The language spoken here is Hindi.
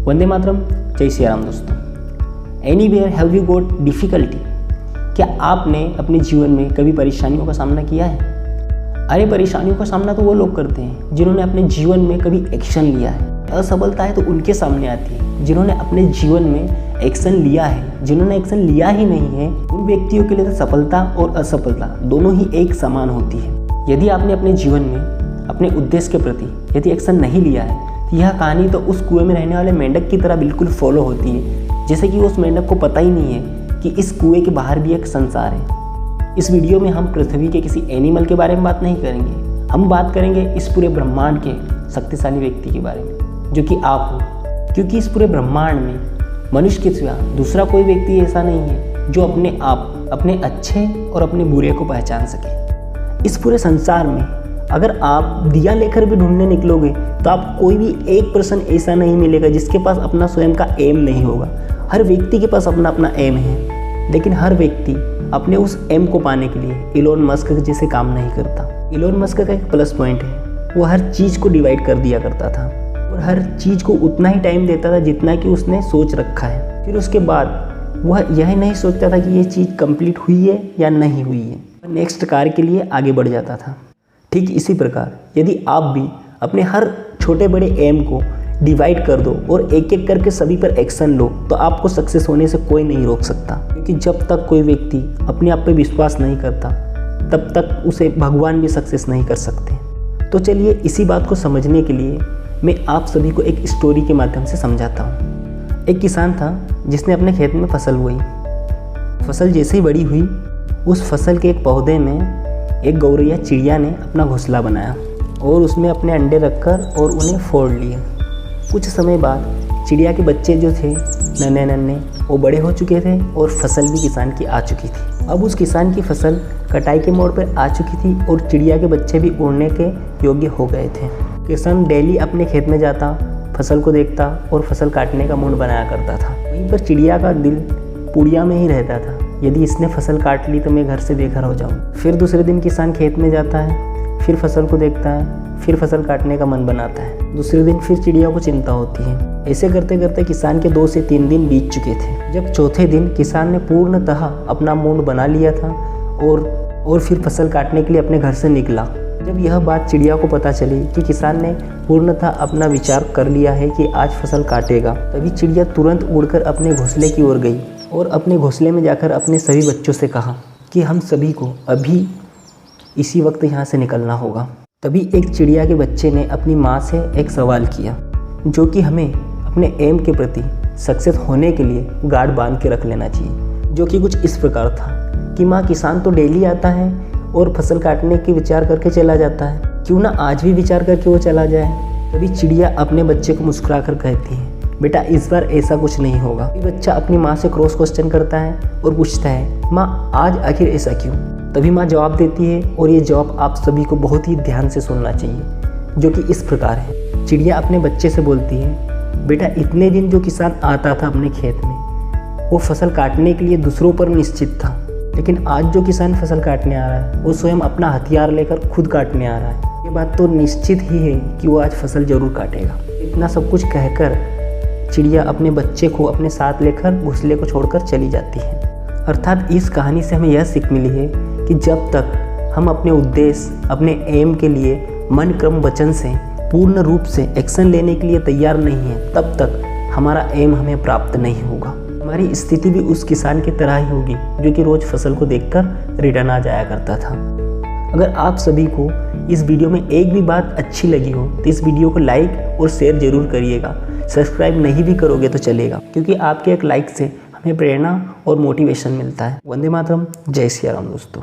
वंदे मातरम, जय श्री राम दोस्तों। Anywhere have you got difficulty? क्या आपने अपने जीवन में कभी परेशानियों का सामना किया है? अरे परेशानियों का सामना तो वो लोग करते हैं जिन्होंने अपने जीवन में कभी एक्शन लिया है। असफलताएं तो उनके सामने आती है जिन्होंने अपने जीवन में एक्शन लिया है। जिन्होंने एक्शन लिया ही नहीं है उन व्यक्तियों के लिए तो सफलता और असफलता दोनों ही एक समान होती है। यदि आपने अपने जीवन में अपने उद्देश्य के प्रति यदि एक्शन नहीं लिया है तो यह कहानी तो उस कुएं में रहने वाले मेंढक की तरह बिल्कुल फॉलो होती है, जैसे कि उस मेंढक को पता ही नहीं है कि इस कुएं के बाहर भी एक संसार है। इस वीडियो में हम पृथ्वी के किसी एनिमल के बारे में बात नहीं करेंगे, हम बात करेंगे इस पूरे ब्रह्मांड के शक्तिशाली व्यक्ति के बारे में, जो कि आप हो। क्योंकि इस पूरे ब्रह्मांड में मनुष्य के सिवा दूसरा कोई व्यक्ति ऐसा नहीं है जो अपने आप, अपने अच्छे और अपने बुरे को पहचान सके। इस पूरे संसार में अगर आप दिया लेकर भी ढूंढने निकलोगे तो आप कोई भी एक पर्सन ऐसा नहीं मिलेगा जिसके पास अपना स्वयं का एम नहीं होगा। हर व्यक्ति के पास अपना अपना एम है, लेकिन हर व्यक्ति अपने उस एम को पाने के लिए इलोन मस्क जैसे काम नहीं करता। इलोन मस्क का एक प्लस पॉइंट है, वो हर चीज़ को डिवाइड कर दिया करता था और हर चीज़ को उतना ही टाइम देता था जितना कि उसने सोच रखा है। फिर उसके बाद वह यह नहीं सोचता था कि ये चीज़ कंप्लीट हुई है या नहीं हुई है, नेक्स्ट कार्य के लिए आगे बढ़ जाता था। ठीक इसी प्रकार यदि आप भी अपने हर छोटे बड़े एम को डिवाइड कर दो और एक एक करके सभी पर एक्शन लो तो आपको सक्सेस होने से कोई नहीं रोक सकता। क्योंकि जब तक कोई व्यक्ति अपने आप पे विश्वास नहीं करता तब तक उसे भगवान भी सक्सेस नहीं कर सकते। तो चलिए इसी बात को समझने के लिए मैं आप सभी को एक स्टोरी के माध्यम से समझाता हूँ। एक किसान था जिसने अपने खेत में फसल बोई। फसल जैसे ही बड़ी हुई उस फसल के एक पौधे में एक गौरैया चिड़िया ने अपना घोंसला बनाया और उसमें अपने अंडे रखकर और उन्हें फोड़ लिए। कुछ समय बाद चिड़िया के बच्चे जो थे नन्हे नन्हे वो बड़े हो चुके थे और फसल भी किसान की आ चुकी थी। अब उस किसान की फसल कटाई के मोड़ पर आ चुकी थी और चिड़िया के बच्चे भी उड़ने के योग्य हो गए थे। किसान डेली अपने खेत में जाता, फसल को देखता और फसल काटने का मूड बनाया करता था। वहीं पर चिड़िया का दिल पुड़िया में ही रहता था, यदि इसने फसल काट ली तो मैं घर से बेघर हो जाऊँ। फिर दूसरे दिन किसान खेत में जाता है, फिर फसल को देखता है, फिर फसल काटने का मन बनाता है। दूसरे दिन फिर चिड़िया को चिंता होती है। ऐसे करते करते किसान के 2 से 3 दिन बीत चुके थे। जब चौथे दिन किसान ने पूर्णतः अपना मूड बना लिया था और फिर फसल काटने के लिए अपने घर से निकला। जब यह बात चिड़िया को पता चली कि किसान ने पूर्णतः अपना विचार कर लिया है कि आज फसल काटेगा, तभी चिड़िया तुरंत उड़कर अपने घोंसले की ओर गई और अपने घोंसले में जाकर अपने सभी बच्चों से कहा कि हम सभी को अभी इसी वक्त यहाँ से निकलना होगा। तभी एक चिड़िया के बच्चे ने अपनी माँ से एक सवाल किया, जो कि हमें अपने एम के प्रति सक्सेस होने के लिए गार्ड बांध के रख लेना चाहिए। जो कि कुछ इस प्रकार था कि माँ, किसान तो डेली आता है और फसल काटने के विचार करके चला जाता है, क्यों ना आज भी विचार करके वो चला जाए। तभी चिड़िया अपने बच्चे को मुस्कुरा कर कहती है, बेटा इस बार ऐसा कुछ नहीं होगा। बच्चा अपनी माँ से क्रॉस क्वेश्चन करता है और पूछता है, माँ आज आखिर ऐसा क्यों? तभी माँ जवाब देती है और ये जवाब आप सभी को बहुत ही ध्यान से सुनना चाहिए, जो कि इस प्रकार है। चिड़िया अपने बच्चे से बोलती है, बेटा इतने दिन जो किसान आता था अपने खेत में वो फसल काटने के लिए दूसरों पर निश्चित था, लेकिन आज जो किसान फसल काटने आ रहा है वो स्वयं अपना हथियार लेकर खुद काटने आ रहा है। ये बात तो निश्चित ही है कि वो आज फसल जरूर काटेगा। इतना सब कुछ कहकर चिड़िया अपने बच्चे को अपने साथ लेकर घोंसले को छोड़कर चली जाती है। अर्थात इस कहानी से हमें यह सीख मिली है कि जब तक हम अपने उद्देश्य, अपने एम के लिए मन क्रम वचन से पूर्ण रूप से एक्शन लेने के लिए तैयार नहीं है, तब तक हमारा एम हमें प्राप्त नहीं होगा। हमारी स्थिति भी उस किसान की तरह ही होगी जो कि रोज़ फसल को देखकर रिटर्न आ जाया करता था। अगर आप सभी को इस वीडियो में एक भी बात अच्छी लगी हो तो इस वीडियो को लाइक और शेयर जरूर करिएगा। सब्सक्राइब नहीं भी करोगे तो चलेगा, क्योंकि आपके एक लाइक से हमें प्रेरणा और मोटिवेशन मिलता है। वंदे मातरम, जय श्री राम दोस्तों।